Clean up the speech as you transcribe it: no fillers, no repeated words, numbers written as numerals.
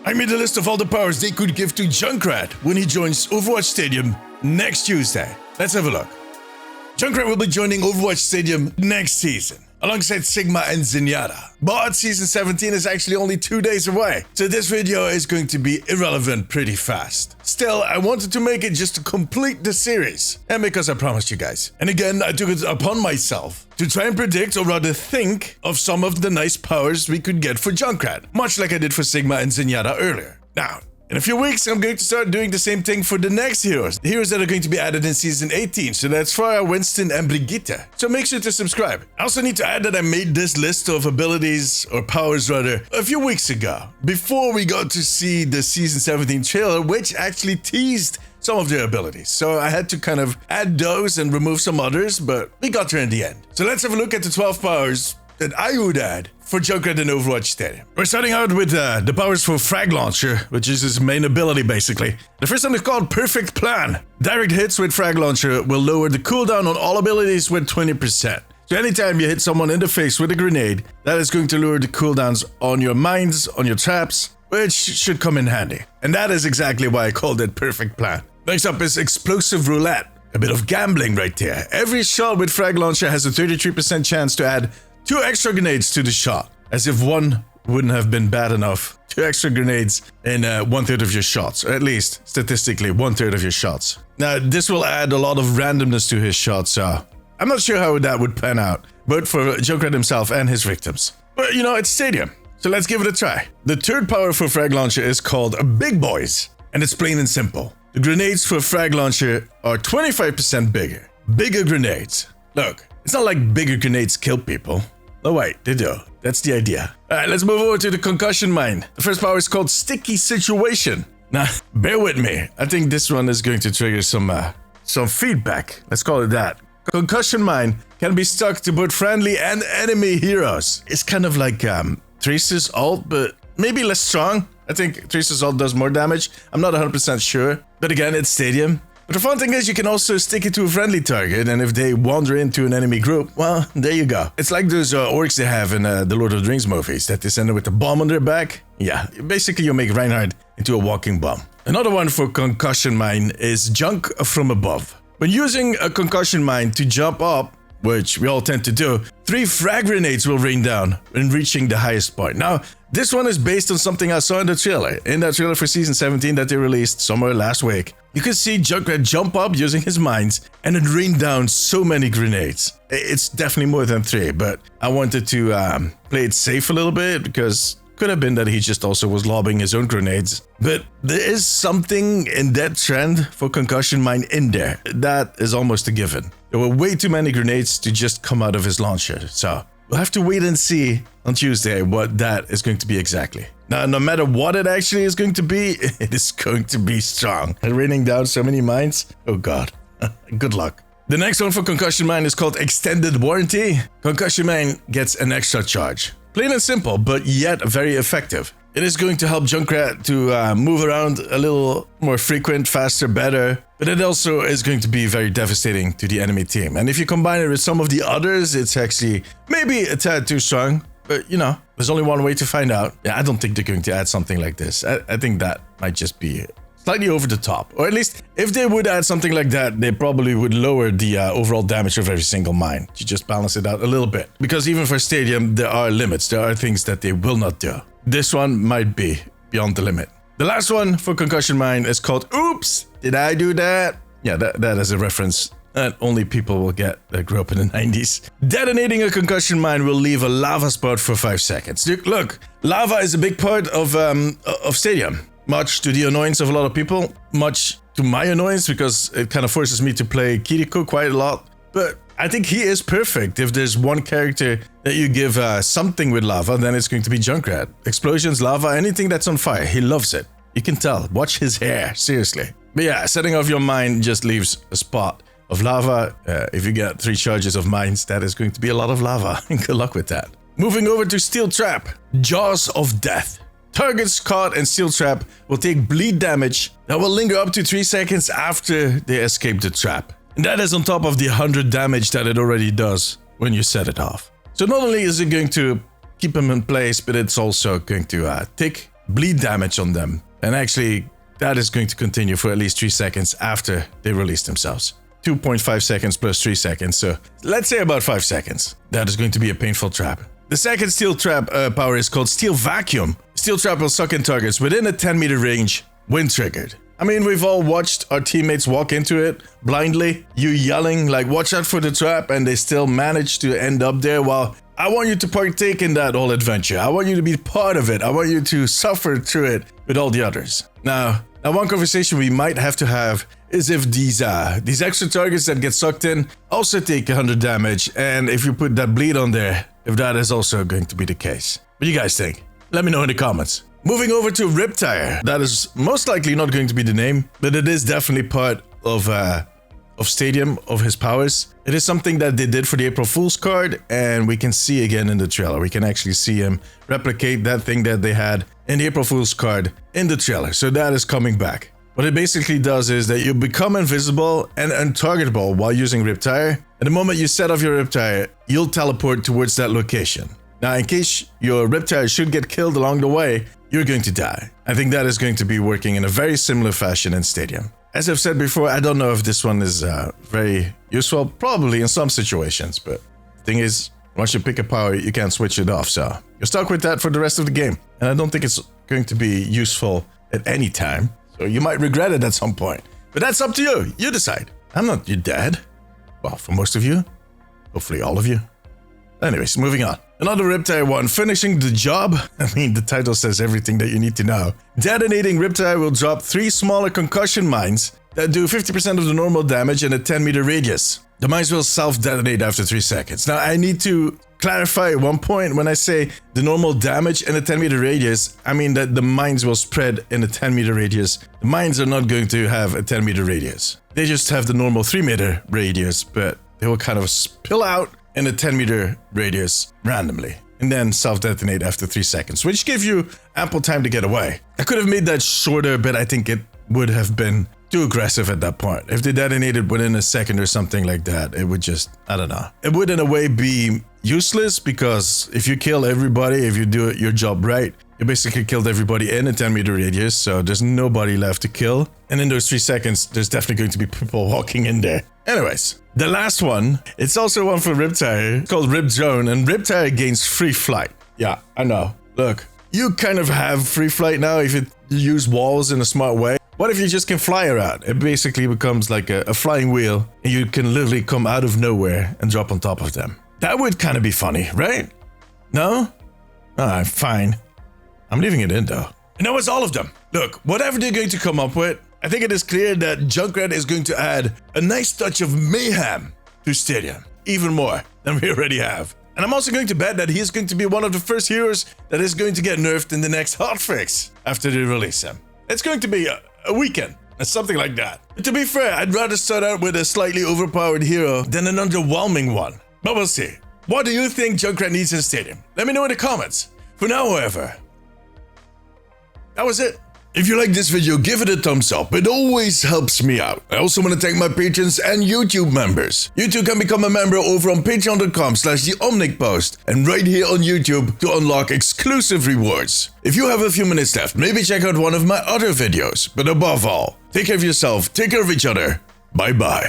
I made a list of all the powers they could give to Junkrat when he joins Overwatch Stadium next Tuesday. Let's have a look. Junkrat will be joining Overwatch Stadium next season, alongside Sigma and Zenyatta. But Season 17 is actually only 2 days away, so this video is going to be irrelevant pretty fast. Still, I wanted to make it just to complete the series, and because I promised you guys. And again, I took it upon myself to try and predict, or rather think, of some of the nice powers we could get for Junkrat, much like I did for Sigma and Zenyatta earlier. Now, in a few weeks, I'm going to start doing the same thing for the next heroes. The heroes that are going to be added in Season 18. So that's Farah, Winston, and Brigitte. So make sure to subscribe. I also need to add that I made this list of abilities, or powers rather, a few weeks ago. Before we got to see the Season 17 trailer, which actually teased some of their abilities. So I had to kind of add those and remove some others, but we got there in the end. So let's have a look at the 12 powers that I would add for Junkrat in Overwatch Stadium. We're starting out with the powers for Frag Launcher, which is his main ability basically. The first one is called Perfect Plan. Direct hits with Frag Launcher will lower the cooldown on all abilities with 20%. So anytime you hit someone in the face with a grenade, that is going to lower the cooldowns on your mines, on your traps, which should come in handy. And that is exactly why I called it Perfect Plan. Next up is Explosive Roulette. A bit of gambling right there. Every shot with Frag Launcher has a 33% chance to add 2 extra grenades to the shot, as if one wouldn't have been bad enough. 2 extra grenades in 1/3 of your shots, or at least statistically 1/3 of your shots. Now this will add a lot of randomness to his shots, so I'm not sure how that would pan out, but for Junkrat himself and his victims. But you know, it's Stadium, so let's give it a try. The third power for Frag Launcher is called Big Boys, and it's plain and simple. The grenades for Frag Launcher are 25% bigger. Bigger grenades. Look, it's not like bigger grenades kill people. Oh wait, they do. That's the idea. Alright, let's move over to the Concussion Mine. The first power is called Sticky Situation. Now, bear with me. I think this one is going to trigger some feedback. Let's call it that. Concussion Mine can be stuck to both friendly and enemy heroes. It's kind of like Tracer's ult, but maybe less strong. I think Tracer's ult does more damage. I'm not 100% sure. But again, it's Stadium. But the fun thing is you can also stick it to a friendly target, and if they wander into an enemy group, well, there you go. It's like those orcs they have in the Lord of the Rings movies, that they send them with a bomb on their back. Yeah, basically you make Reinhardt into a walking bomb. Another one for Concussion Mine is Junk from Above. When using a Concussion Mine to jump up, which we all tend to do, 3 frag grenades will rain down when reaching the highest point. Now, this one is based on something I saw in the trailer. In that trailer for Season 17 that they released somewhere last week, you can see Junkrat jump up using his mines and it rained down so many grenades. It's definitely more than 3, but I wanted to play it safe a little bit because could have been that he just also was lobbing his own grenades. But there is something in that trend for Concussion Mine in there. That is almost a given. There were way too many grenades to just come out of his launcher, so we'll have to wait and see on Tuesday what that is going to be exactly. Now, no matter what it actually is going to be, it is going to be strong. And raining down so many mines, oh god, good luck. The next one for Concussion Mine is called Extended Warranty. Concussion Mine gets an extra charge. Plain and simple, but yet very effective. It is going to help Junkrat to move around a little more frequent, faster, better, but it also is going to be very devastating to the enemy team. And if you combine it with some of the others, it's actually maybe a tad too strong, but you know, there's only one way to find out. Yeah, I don't think they're going to add something like this. I think that might just be slightly over the top, or at least if they would add something like that, they probably would lower the overall damage of every single mine to just balance it out a little bit. Because even for Stadium, there are limits. There are things that they will not do. This one might be beyond the limit. The last one for Concussion Mine is called Oops! Did I do that? Yeah, that is a reference that only people will get that grew up in the 90s. Detonating a Concussion Mine will leave a lava spot for 5 seconds. Look, lava is a big part of Stadium. Much to the annoyance of a lot of people, much to my annoyance because it kind of forces me to play Kiriko quite a lot. But I think he is perfect. If there's one character that you give something with lava, then it's going to be Junkrat. Explosions, lava, anything that's on fire, he loves it. You can tell. Watch his hair, seriously. But yeah, setting off your mine just leaves a spot of lava. If you get 3 charges of mines, that is going to be a lot of lava. Good luck with that. Moving over to Steel Trap, Jaws of Death. Targets caught in Steel Trap will take bleed damage that will linger up to 3 seconds after they escape the trap. And that is on top of the 100 damage that it already does when you set it off. So not only is it going to keep him in place, but it's also going to take bleed damage on them. And actually, that is going to continue for at least 3 seconds after they release themselves. 2.5 seconds plus 3 seconds, so let's say about 5 seconds. That is going to be a painful trap. The second steel trap power is called Steel Vacuum. Steel trap will suck in targets within a 10-meter range when triggered. I mean, we've all watched our teammates walk into it blindly, you yelling like, watch out for the trap, and they still manage to end up there. Well, I want you to partake in that whole adventure. I want you to be part of it. I want you to suffer through it with all the others. Now one conversation we might have to have is if these extra targets that get sucked in also take 100 damage, and if you put that bleed on there, if that is also going to be the case. What do you guys think? Let me know in the comments. Moving over to Riptire. That is most likely not going to be the name, but it is definitely part of Stadium, of his powers. It is something that they did for the April Fool's card, and we can see again in the trailer. We can actually see him replicate that thing that they had in the April Fool's card in the trailer. So that is coming back. What it basically does is that you become invisible and untargetable while using Riptire. At the moment you set off your Riptire, you'll teleport towards that location. Now, in case your Riptire should get killed along the way, you're going to die. I think that is going to be working in a very similar fashion in Stadium. As I've said before, I don't know if this one is very useful, probably in some situations, but the thing is, once you pick a power, you can't switch it off, so you're stuck with that for the rest of the game. And I don't think it's going to be useful at any time, so you might regret it at some point. But that's up to you. You decide. I'm not your dad. Well, for most of you. Hopefully all of you. Anyways, moving on. Another Riptire one, finishing the job. I mean, the title says everything that you need to know. Detonating Riptire will drop 3 smaller concussion mines that do 50% of the normal damage in a 10-meter radius. The mines will self-detonate after 3 seconds. Now, I need to clarify one point. When I say the normal damage in a 10-meter radius, I mean that the mines will spread in a 10-meter radius. The mines are not going to have a 10-meter radius. They just have the normal 3-meter radius, but they will kind of spill out in a 10-meter radius randomly, and then self-detonate after 3 seconds, which gives you ample time to get away. I could have made that shorter, but I think it would have been too aggressive at that point. If they detonated within a second or something like that, it would just, I don't know. It would in a way be useless, because if you kill everybody, if you do your job right, you basically killed everybody in a 10-meter radius, so there's nobody left to kill. And in those 3 seconds, there's definitely going to be people walking in there. Anyways, the last one, it's also one for Riptire. It's called Rip Drone, and Riptire gains free flight. Yeah, I know. Look, you kind of have free flight now if you use walls in a smart way. What if you just can fly around? It basically becomes like a flying wheel, and you can literally come out of nowhere and drop on top of them. That would kind of be funny, right? No? Alright, fine. I'm leaving it in though. And that was all of them. Look, whatever they're going to come up with, I think it is clear that Junkrat is going to add a nice touch of mayhem to Stadium. Even more than we already have. And I'm also going to bet that he's going to be one of the first heroes that is going to get nerfed in the next hotfix after they release him. It's going to be a weekend, or something like that. But to be fair, I'd rather start out with a slightly overpowered hero than an underwhelming one. But we'll see. What do you think Junkrat needs in Stadium? Let me know in the comments. For now, however, that was it. If you like this video, give it a thumbs up. It always helps me out. I also want to thank my patrons and YouTube members. You too can become a member over on patreon.com/theomnicpost and right here on YouTube to unlock exclusive rewards. If you have a few minutes left, maybe check out one of my other videos. But above all, take care of yourself, take care of each other. Bye bye.